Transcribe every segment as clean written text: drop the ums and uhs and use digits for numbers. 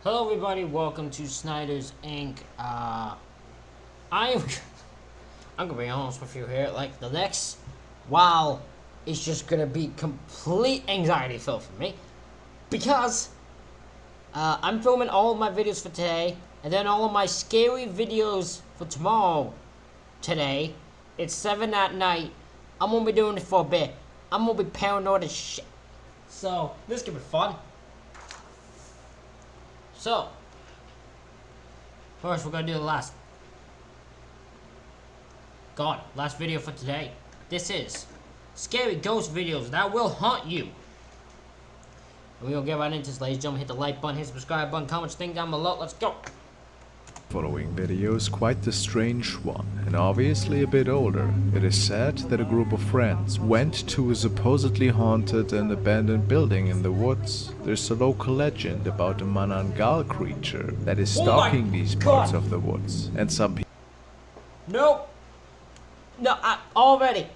Hello everybody, welcome to Snyder's Inc. I'm gonna be honest with you here, like the next while is just gonna be complete anxiety filled for me. Because I'm filming all of my videos for today, and then all of my scary videos for tomorrow today. It's 7 at night. I'm gonna be doing it for a bit. I'm gonna be paranoid as shit. So this is gonna be fun. So first, we're gonna do the last video for today. This is scary ghost videos that will haunt you. And we're gonna get right into this, ladies and gentlemen. Hit the like button, hit the subscribe button, comment thing down below. Let's go. Following video is quite the strange one, and obviously a bit older. It is said that a group of friends went to a supposedly haunted and abandoned building in the woods. There's a local legend about a Manangal creature that is stalking these parts of the woods, and some people... Nope. No, already,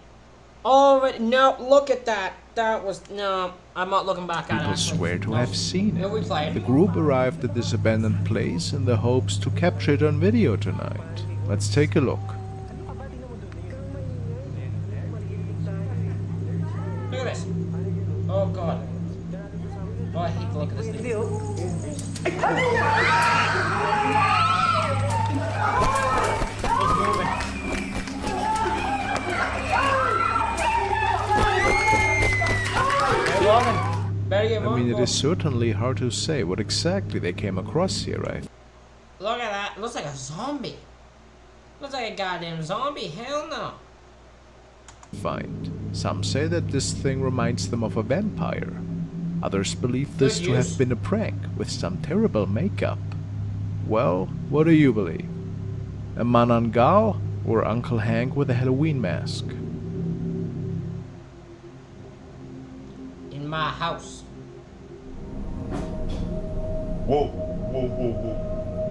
no, look at that. That was, no, I'm not looking back at it. People swear to have seen it. No, we played. The group arrived at this abandoned place in the hopes to capture it on video tonight. Let's take a look. Look at this. Oh god. Oh, I hate to look at this thing. It's moving. I mean, it is certainly hard to say what exactly they came across here, right? Look at that. It looks like a zombie. Looks like a goddamn zombie. Hell no. Find. Some say that this thing reminds them of a vampire. Others believe this to have been a prank with some terrible makeup. Well, what do you believe? A Manangal or Uncle Hank with a Halloween mask? In my house. Whoa.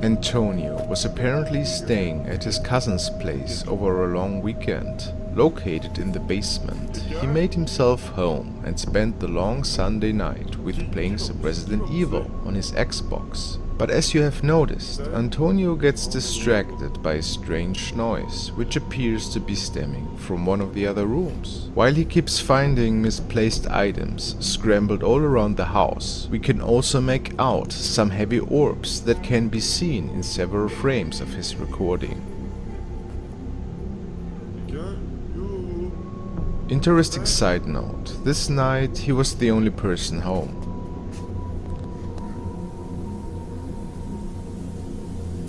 Antonio was apparently staying at his cousin's place over a long weekend. Located in the basement, he made himself home and spent the long Sunday night with playing some Resident Evil on his Xbox. But as you have noticed, Antonio gets distracted by a strange noise, which appears to be stemming from one of the other rooms. While he keeps finding misplaced items scrambled all around the house, we can also make out some heavy orbs that can be seen in several frames of his recording. Interesting side note, this night he was the only person home.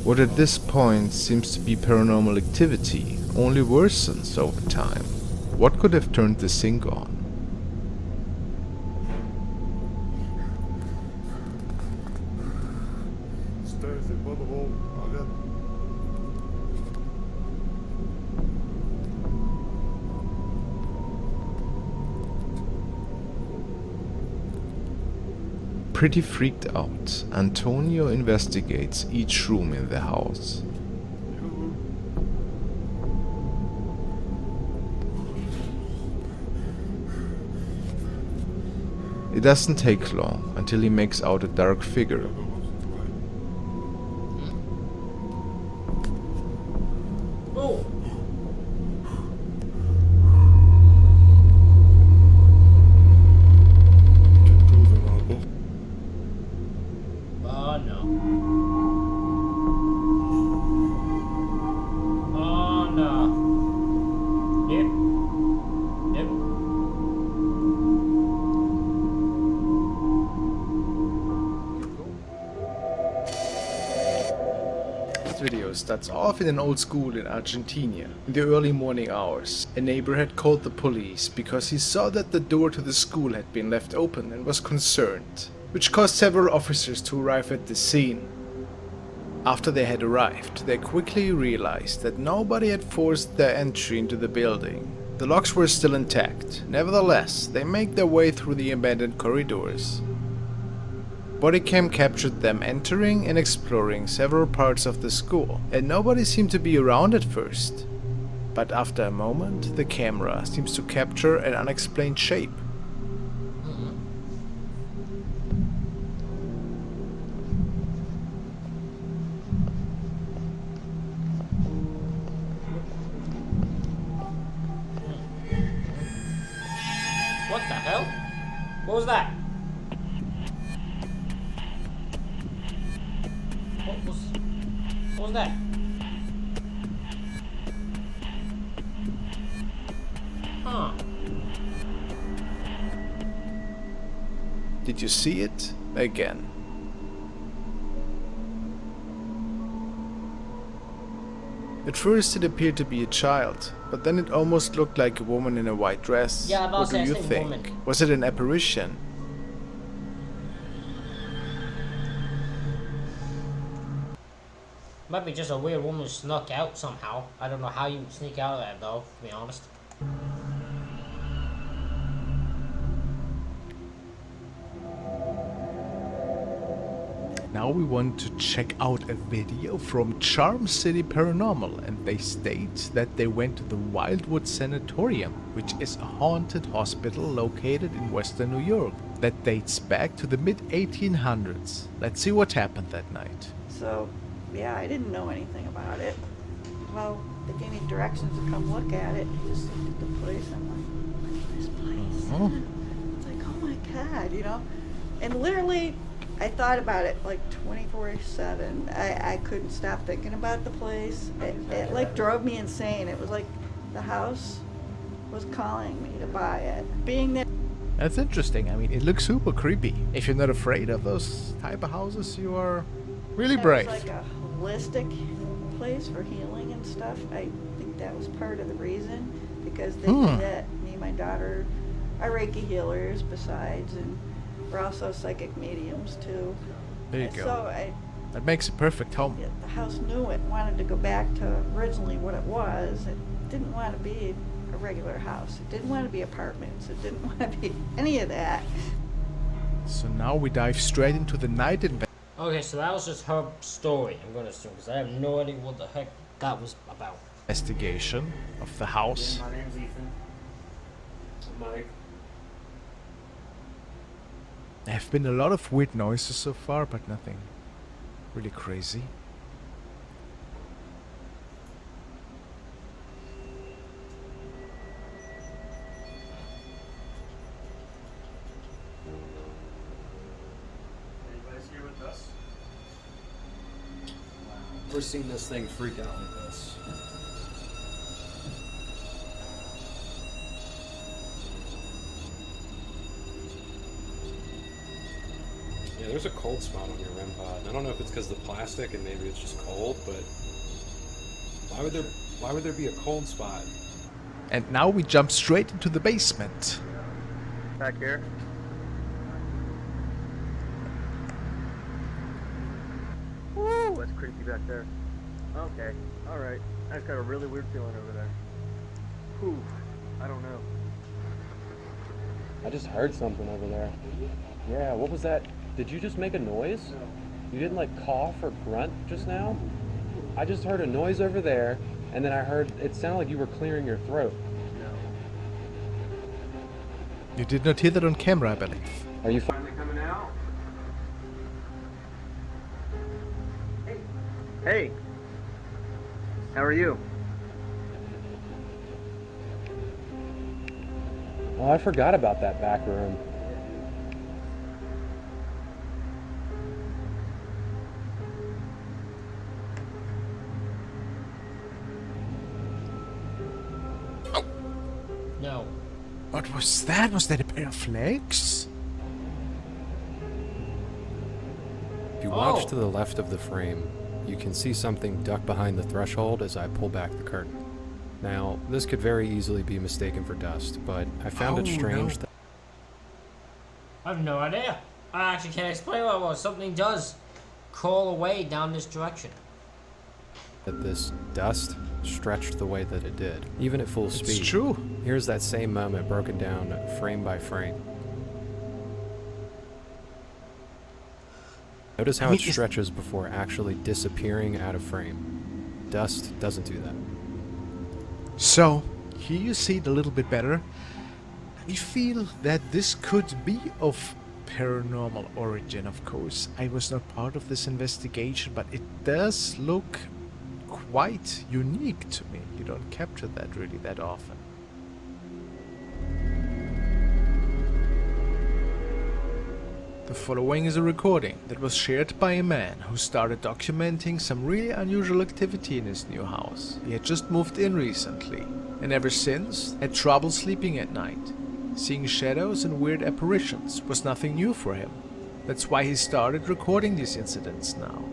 What at this point seems to be paranormal activity only worsens over time. What could have turned the sink on? Pretty freaked out, Antonio investigates each room in the house. It doesn't take long until he makes out a dark figure. Oh. Oh no. Oh no. Yep. This video starts off in an old school in Argentina. In the early morning hours, a neighbor had called the police because he saw that the door to the school had been left open and was concerned, which caused several officers to arrive at the scene. After they had arrived, they quickly realized that nobody had forced their entry into the building. The locks were still intact. Nevertheless, they make their way through the abandoned corridors. Bodycam captured them entering and exploring several parts of the school, and nobody seemed to be around at first. But after a moment, the camera seems to capture an unexplained shape. was that? What was that? Huh. Did you see it? Again. At first it appeared to be a child, but then it almost looked like a woman in a white dress. Yeah, What do you think? Woman. Was it an apparition? Might be just a weird woman who snuck out somehow. I don't know how you sneak out of that though, to be honest. Now we want to check out a video from Charm City Paranormal, and they state that they went to the Wildwood Sanatorium, which is a haunted hospital located in western New York that dates back to the mid-1800s. Let's see what happened that night. So, yeah, I didn't know anything about it. Well, they gave me directions to come look at it. I just looked at the place. I'm like, what's this place? It's like, oh my God, you know? And literally, I thought about it like 24/7. I couldn't stop thinking about the place. It like drove me insane. It was like the house was calling me to buy it. Being there. That's interesting. I mean, it looks super creepy. If you're not afraid of those type of houses, you are really brave. It was like a holistic place for healing and stuff. I think that was part of the reason, because they do that. Me and my daughter are Reiki healers besides, and we're also psychic mediums too. There you And go. So That makes a perfect home. the house knew it, wanted to go back to originally what it was. It didn't want to be a regular house. It didn't want to be apartments. It didn't want to be any of that. So now we dive straight into the night Okay, so that was just her story, I'm gonna assume, because I have no idea what the heck that was about. investigation of the house. My name's Ethan. Mike. There have been a lot of weird noises so far, but nothing really crazy. Anybody's here with us? Wow. Never seen this thing freak out like this. Yeah, there's a cold spot on your REM pod. I don't know if it's because of the plastic and maybe it's just cold, but why would there be a cold spot? And now we jump straight into the basement. Back here. Woo, that's creepy back there. Okay, alright. I just got a really weird feeling over there. Whew, I don't know. I just heard something over there. Yeah, what was that? Did you just make a noise? You didn't like cough or grunt just now? I just heard a noise over there, and then I heard it sounded like you were clearing your throat. No. You did not hear that on camera, I believe. Are you Finally coming out? Hey! How are you? Oh, I forgot about that back room. No. What was that? Was that a pair of legs? If you watch Oh. to the left of the frame, you can see something duck behind the threshold as I pull back the curtain. Now, this could very easily be mistaken for dust, but I found it Oh, strange no. that I have no idea. I actually can't explain what it was. Something does crawl away down this direction. this dust stretched the way that it did, even at full It's speed. true. Here's that same moment broken down frame by frame. Notice how I mean, it stretches before actually disappearing out of frame. Dust doesn't do that. So, here you see it a little bit better. I feel that this could be of paranormal origin, of course. I was not part of this investigation, but it does look quite unique to me. You don't capture that really that often. The following is a recording that was shared by a man who started documenting some really unusual activity in his new house. He had just moved in recently, and ever since had trouble sleeping at night. Seeing shadows and weird apparitions was nothing new for him. That's why he started recording these incidents now.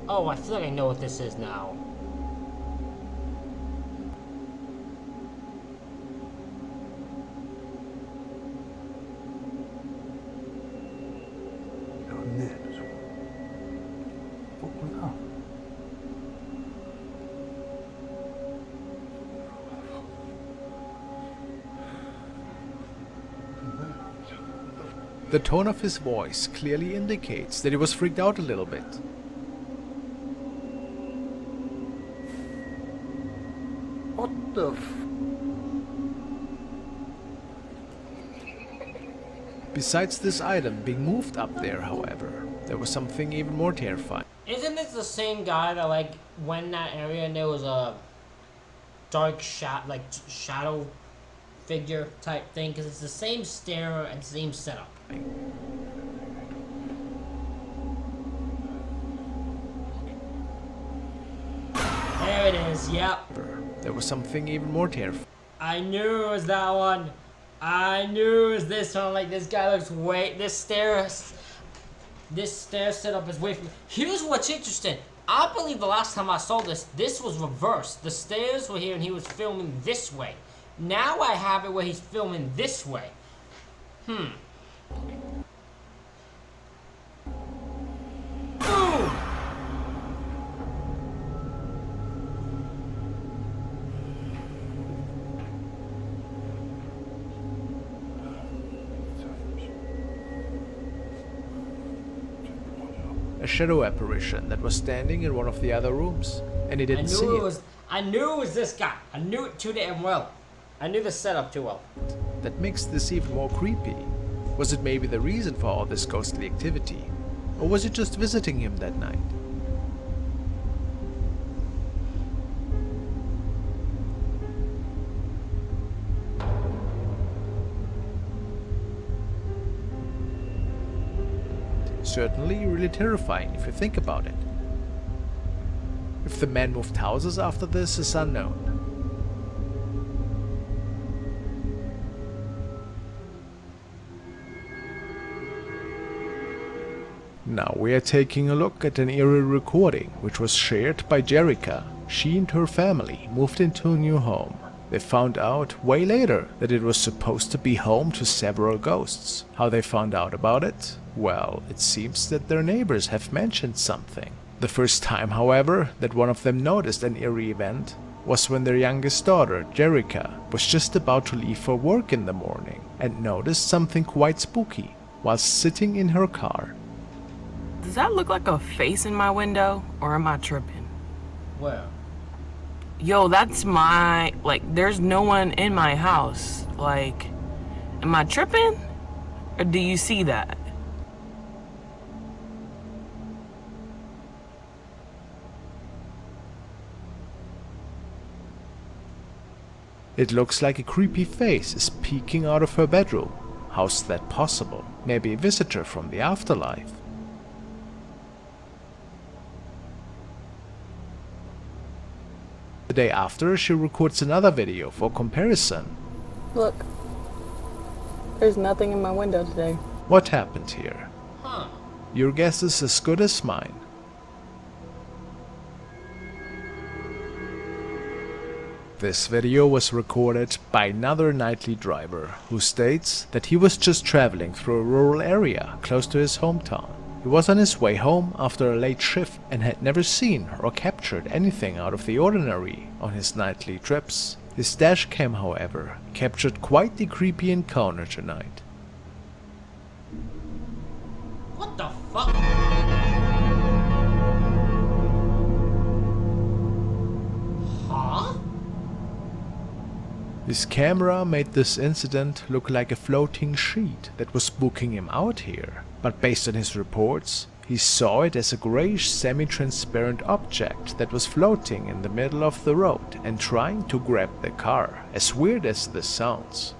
Oh, I feel like I know what this is now. The tone of his voice clearly indicates that he was freaked out a little bit. What the f... Besides this item being moved up there, however, there was something even more terrifying. Isn't this the same guy that, like, went in that area and there was a dark shadow figure type thing? Because it's the same stair and same setup. There it is, yep. There was something even more terrifying. I knew it was that one. I knew it was this one. Like, this guy looks this stair setup is way from... Here's what's interesting. I believe the last time I saw this was reversed. The stairs were here and he was filming this way. Now I have it where he's filming this way. Boom! A shadow apparition that was standing in one of the other rooms, and he didn't see it. I knew it was this guy. I knew it too damn well. I knew the setup too well. That makes this even more creepy. Was it maybe the reason for all this ghostly activity? Or was it just visiting him that night? Certainly really terrifying if you think about it. If the man moved houses after this is unknown. Now we are taking a look at an eerie recording which was shared by Jerica. She and her family moved into a new home. They found out way later that it was supposed to be home to several ghosts. How they found out about it? Well, it seems that their neighbors have mentioned something. The first time, however, that one of them noticed an eerie event was when their youngest daughter, Jerica, was just about to leave for work in the morning and noticed something quite spooky while sitting in her car. Does that look like a face in my window, or am I tripping? Where? Yo, that's there's no one in my house. Like, am I tripping? Or do you see that? It looks like a creepy face is peeking out of her bedroom. How's that possible? Maybe a visitor from the afterlife. The day after, she records another video for comparison. Look, there's nothing in my window today. What happened here? Huh. Your guess is as good as mine. This video was recorded by another nightly driver who states that he was just traveling through a rural area close to his hometown. He was on his way home after a late shift and had never seen or captured anything out of the ordinary on his nightly trips. His dash cam, however, captured quite the creepy encounter tonight. What the fuck? Huh? His camera made this incident look like a floating sheet that was spooking him out here. But based on his reports, He saw it as a grayish semi-transparent object that was floating in the middle of the road and trying to grab the car, as weird as this sounds.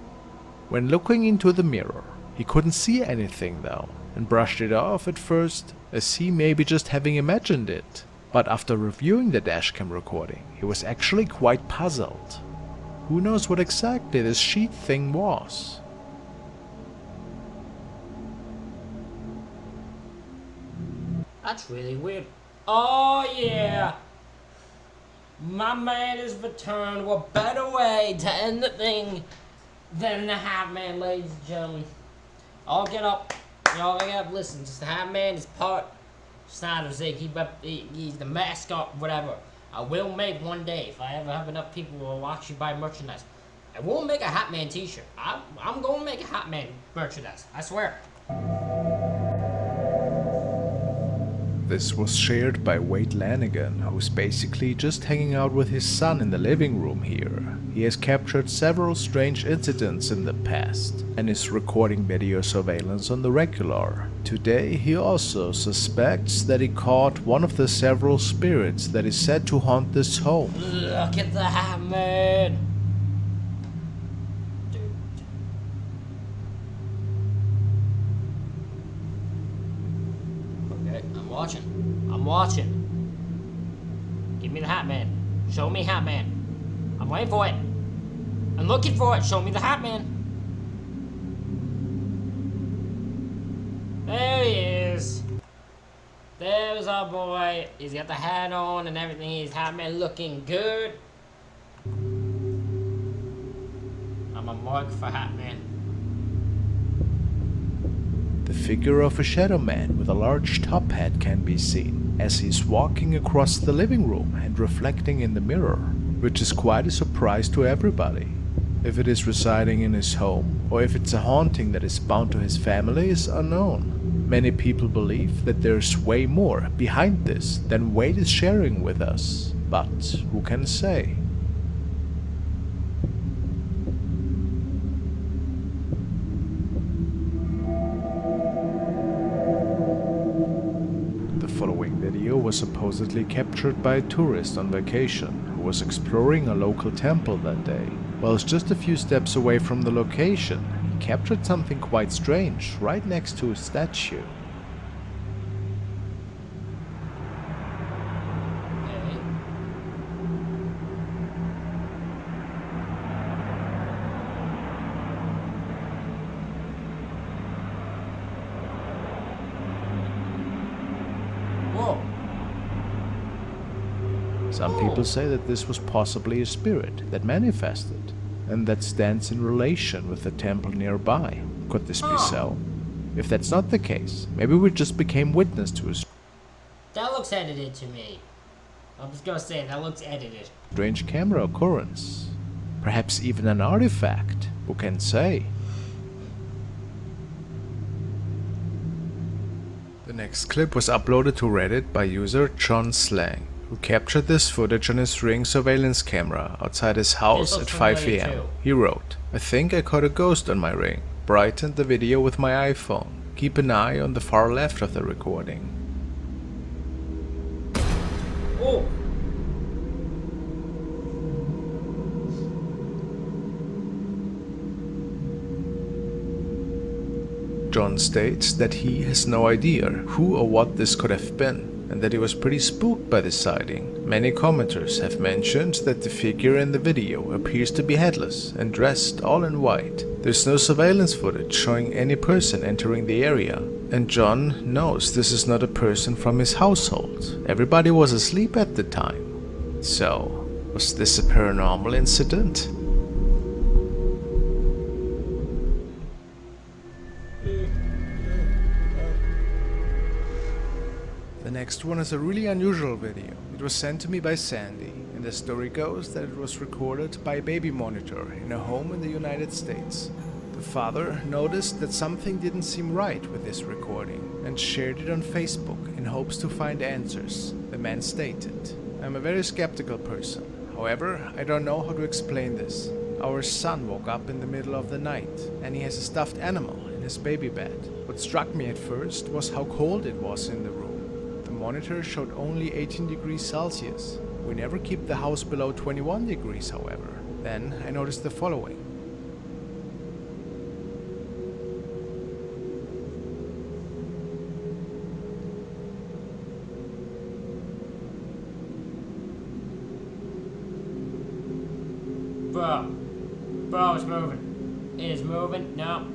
When looking into the mirror, he couldn't see anything though, and brushed it off at first, as he maybe just having imagined it. But after reviewing the dashcam recording, he was actually quite puzzled. Who knows what exactly this sheet thing was? That's really weird. Oh yeah! My man has returned. What better way to end the thing than the Hat Man, ladies and gentlemen. All get up. Y'all get up, listen. Just the Hat Man is part Snyder's Inc. He's the mascot, whatever. I will make one day, if I ever have enough people who will actually buy merchandise, I will make a Hat Man t-shirt. I'm going to make a Hat Man merchandise. I swear. This was shared by Wade Lanigan, who's basically just hanging out with his son in the living room here. He has captured several strange incidents in the past, and is recording video surveillance on the regular. Today he also suspects that he caught one of the several spirits that is said to haunt this home. Look at the Hat Man! I'm watching. Give me the Hat Man. Show me Hat Man. I'm waiting for it. I'm looking for it. Show me the Hat Man. There he is. There's our boy. He's got the hat on and everything. He's Hat Man looking good. I'm a mark for Hat Man. The figure of a shadow man with a large top hat can be seen as he's walking across the living room and reflecting in the mirror, which is quite a surprise to everybody. If it is residing in his home or if it's a haunting that is bound to his family is unknown. Many people believe that there's way more behind this than Wade is sharing with us, but who can say? The following video was supposedly captured by a tourist on vacation who was exploring a local temple that day. While just a few steps away from the location, he captured something quite strange right next to a statue. Some people say that this was possibly a spirit that manifested, and that stands in relation with the temple nearby. Could this be so? If that's not the case, maybe we just became witness to a That looks edited to me. I'm just gonna say, that looks edited. strange camera occurrence. Perhaps even an artifact. Who can say? The next clip was uploaded to Reddit by user John Slang, who captured this footage on his Ring surveillance camera outside his house at 5 AM. He wrote, "I think I caught a ghost on my Ring. Brightened the video with my iPhone. Keep an eye on the far left of the recording." Oh! John states that he has no idea who or what this could have been, and that he was pretty spooked by the sighting. Many commenters have mentioned that the figure in the video appears to be headless and dressed all in white. There's no surveillance footage showing any person entering the area, and John knows this is not a person from his household. Everybody was asleep at the time. So, was this a paranormal incident? The next one is a really unusual video. It was sent to me by Sandy, and the story goes that it was recorded by a baby monitor in a home in the United States. The father noticed that something didn't seem right with this recording and shared it on Facebook in hopes to find answers. The man stated, "I'm a very skeptical person. However, I don't know how to explain this. Our son woke up in the middle of the night and he has a stuffed animal in his baby bed. What struck me at first was how cold it was in the room. The monitor showed only 18 degrees Celsius. We never keep the house below 21 degrees, however. Then I noticed the following. Bro. Bro, it's moving. It is moving. No.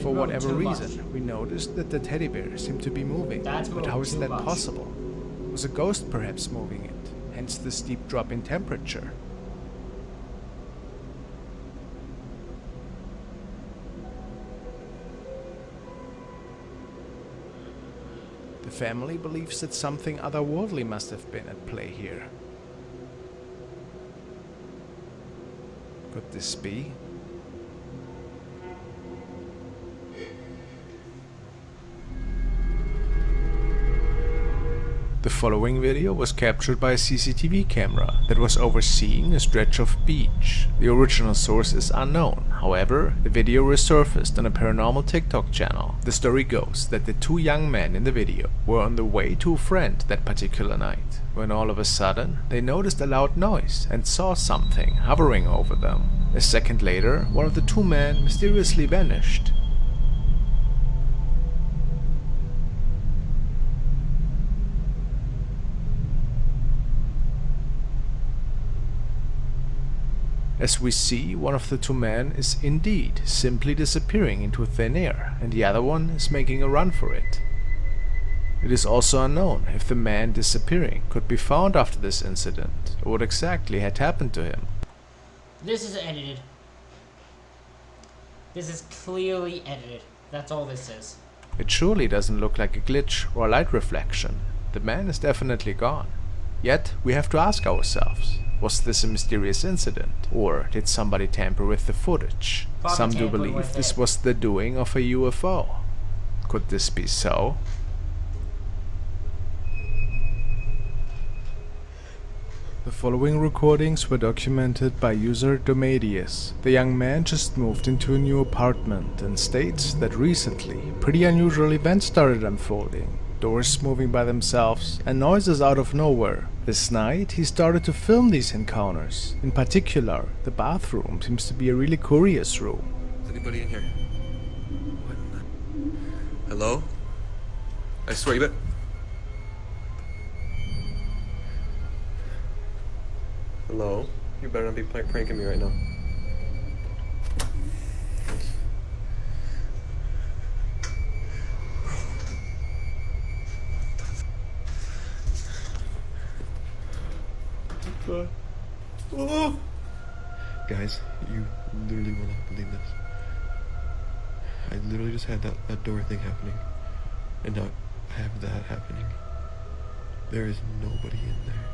For whatever reason, we noticed that the teddy bear seemed to be moving. But how is that possible? Was a ghost perhaps moving it? Hence the steep drop in temperature. The family believes that something otherworldly must have been at play here. Could this be? The following video was captured by a CCTV camera that was overseeing a stretch of beach. The original source is unknown. However, the video resurfaced on a paranormal TikTok channel. The story goes that the two young men in the video were on the way to a friend that particular night, when all of a sudden they noticed a loud noise and saw something hovering over them. A second later, one of the two men mysteriously vanished. As we see, one of the two men is indeed simply disappearing into thin air, and the other one is making a run for it. It is also unknown if the man disappearing could be found after this incident, or what exactly had happened to him. This is edited. This is clearly edited. That's all this is. It surely doesn't look like a glitch or a light reflection. The man is definitely gone. Yet, we have to ask ourselves, was this a mysterious incident, or did somebody tamper with the footage? Some do believe this was the doing of a UFO. Could this be so? The following recordings were documented by user Domadius. The young man just moved into a new apartment and states that recently pretty unusual events started unfolding. Doors moving by themselves and noises out of nowhere. This night he started to film these encounters. In particular, the bathroom seems to be a really curious room. Is anybody in here? What? Hello? I swear you bet. Hello? You better not be pranking me right now. Oh. Guys, you literally will not believe this. I literally just had that door thing happening, and now I have that happening. There is nobody in there,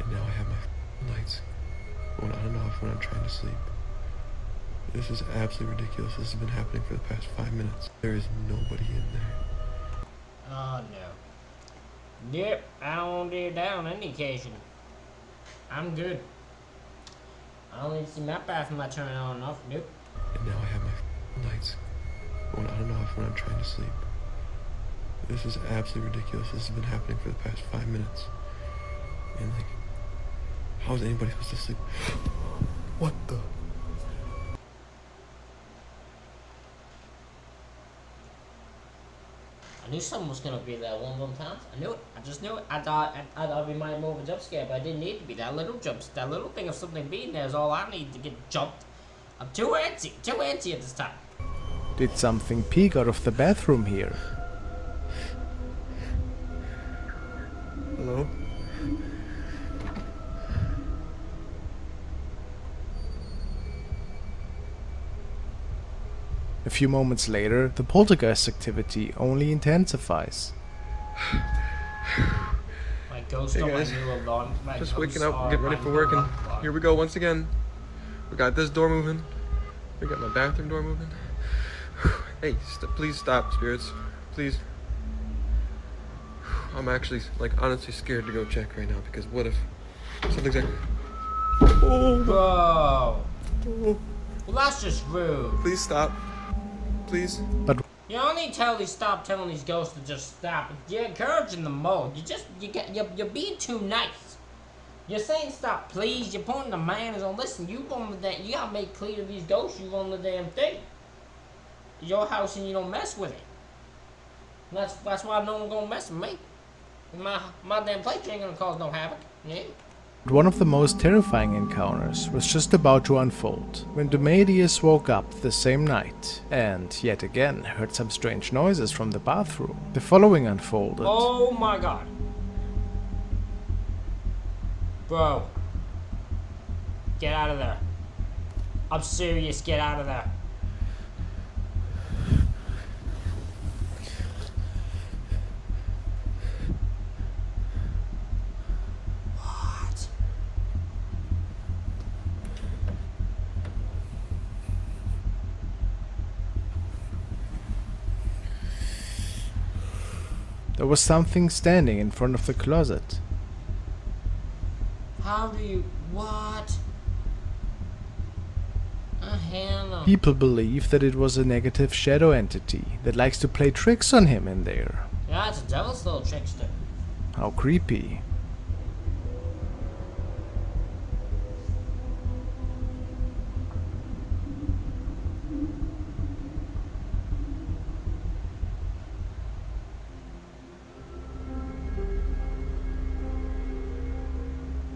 and now I have my lights going on and off when I'm trying to sleep. This is absolutely ridiculous. This has been happening for the past 5 minutes. There is nobody in there. Oh no. Yep, I don't want to do that on any occasion. I'm good. I don't need to see my bathroom light turning on and off. Nope. And now I have my lights going on and off when I'm trying to sleep. This is absolutely ridiculous. This has been happening for the past 5 minutes. And like, how is anybody supposed to sleep? What the? I knew someone was gonna be there one of them times. I knew it. I just knew it. I thought we might have more of a jump scare, but I didn't need to be. That little thing of something being there is all I need to get jumped. I'm too antsy at this time. Did something peek out of the bathroom here? Hello? A few moments later, the poltergeist activity only intensifies. My ghost Hey on my guys, new alarm. just waking up, getting ready for work, and here we go once again. We got this door moving. We got my bathroom door moving. Hey, please stop, spirits. Please. I'm actually, like, honestly scared to go check right now, because what if something's like... Oh! Bro! Oh. Well, that's just rude. Please stop. Please. But You don't need to stop telling these ghosts to just stop. You're encouraging them more. You're being too nice. You're saying stop, please. You're putting the manners on. Listen, you gotta make clear to these ghosts you own the damn thing. It's your house and you don't mess with it. That's why no one gonna mess with me. My damn place ain't gonna cause no havoc. Yeah. one of the most terrifying encounters was just about to unfold when Domadius woke up the same night and, yet again, heard some strange noises from the bathroom. The following unfolded. Oh my god. Bro. Get out of there. I'm serious, get out of there. What? There was something standing in front of the closet. How do you... What? Hell no. People believe that it was a negative shadow entity that likes to play tricks on him in there. Yeah, it's a devil's little trickster. How creepy.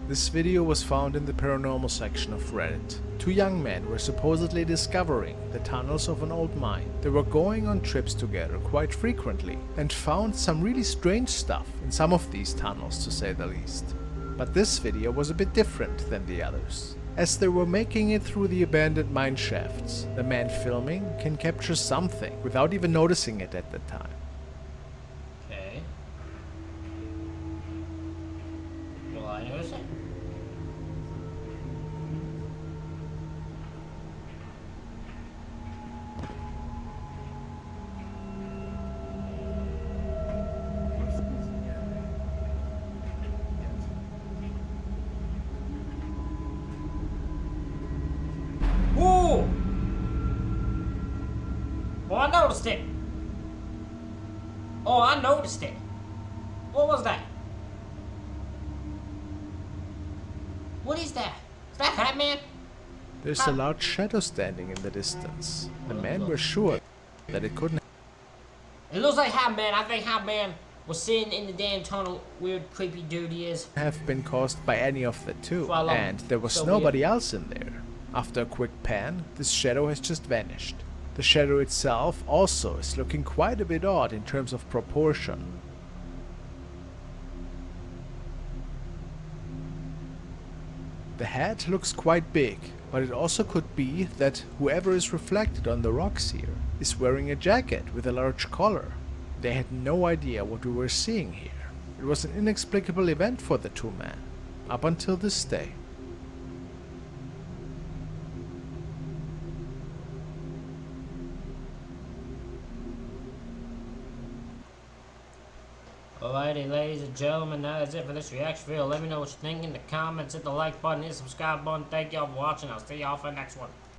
This video was found in the paranormal section of Reddit. Two young men were supposedly discovering the tunnels of an old mine. They were going on trips together quite frequently and found some really strange stuff in some of these tunnels, to say the least. But this video was a bit different than the others. As they were making it through the abandoned mine shafts, the man filming can capture something without even noticing it at the time. Okay. Well, I notice it. Ooh! Oh, I noticed it. Oh, I noticed it. What was that? What is that? Is that Batman? There's a large shadow standing in the distance. The men were sure that it couldn't It looks like Batman. I think Batman was sitting in the damn tunnel. Weird, creepy dude he is. have been caused by any of the two, Well, and there was so nobody weird. else in there. After a quick pan, this shadow has just vanished. The shadow itself also is looking quite a bit odd in terms of proportion. The head looks quite big, but it also could be that whoever is reflected on the rocks here is wearing a jacket with a large collar. They had no idea what we were seeing here. It was an inexplicable event for the two men, up until this day. Alrighty, ladies and gentlemen, that is it for this reaction video. Let me know what you think in the comments. Hit the like button, hit the subscribe button. Thank y'all for watching. I'll see y'all for the next one.